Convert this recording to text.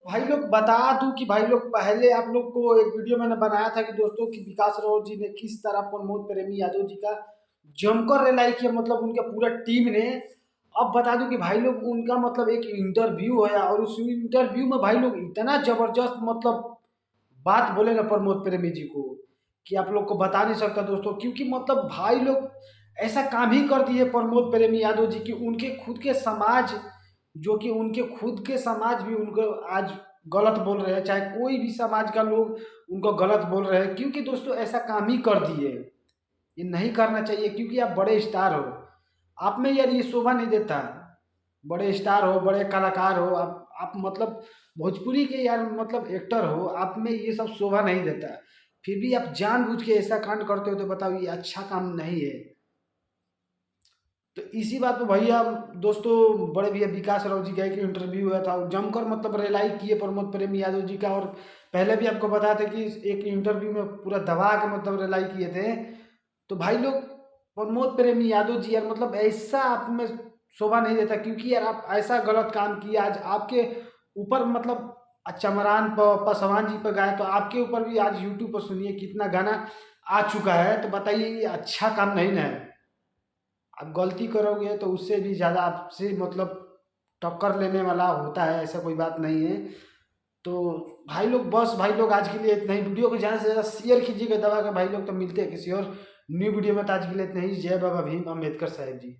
भाई लोग बता दूं कि भाई लोग पहले आप लोग को एक वीडियो मैंने बनाया था कि दोस्तों कि विकास राव जी ने किस तरह प्रमोद प्रेमी यादव जी का जमकर रिलाई किया, मतलब उनके पूरा टीम ने। अब बता दूं कि भाई लोग उनका मतलब एक इंटरव्यू है और उस इंटरव्यू में भाई लोग इतना जबरदस्त मतलब बात बोले ना प्रमोद प्रेमी जी को कि आप लोग को बता नहीं सकता दोस्तों, क्योंकि मतलब भाई लोग ऐसा काम ही कर दिए प्रमोद प्रेमी यादव जी की उनके खुद के समाज, जो कि उनके खुद के समाज भी उनको आज गलत बोल रहे हैं, चाहे कोई भी समाज का लोग उनको गलत बोल रहे हैं, क्योंकि दोस्तों ऐसा काम ही कर दिए। ये नहीं करना चाहिए क्योंकि आप बड़े स्टार हो, आप में यार ये शोभा नहीं देता। बड़े स्टार हो, बड़े कलाकार हो, आप मतलब भोजपुरी के यार मतलब एक्टर हो, आप में ये सब शोभा नहीं देता। फिर भी आप जानबूझ के ऐसा कांड करते हो तो बताओ ये अच्छा काम नहीं है। तो इसी बात पे भैया दोस्तों बड़े भैया विकास राव जी का एक इंटरव्यू हुआ था, जमकर मतलब रिलाई किए प्रमोद प्रेमी यादव जी का। और पहले भी आपको बताया था कि एक इंटरव्यू में पूरा दबा के मतलब रिलाई किए थे। तो भाई लोग प्रमोद प्रेमी यादव जी यार मतलब ऐसा आप में शोभा नहीं देता, क्योंकि यार आप ऐसा गलत काम किया आज आपके ऊपर मतलब चमरान पासवान जी पर गाए, तो आपके ऊपर भी आज यूट्यूब पर सुनिए कितना गाना आ चुका है। तो बताइए ये अच्छा काम नहीं ना है। आप गलती करोगे तो उससे भी ज़्यादा आपसे मतलब टक्कर लेने वाला होता है, ऐसा कोई बात नहीं है। तो भाई लोग बस भाई लोग आज के लिए इतना ही। वीडियो को ज़्यादा से ज़्यादा शेयर कीजिएगा दबा के भाई लोग। तो मिलते हैं किसी और न्यू वीडियो में। तो आज के लिए इतना ही। जय बाबा भीम अम्बेडकर साहब जी।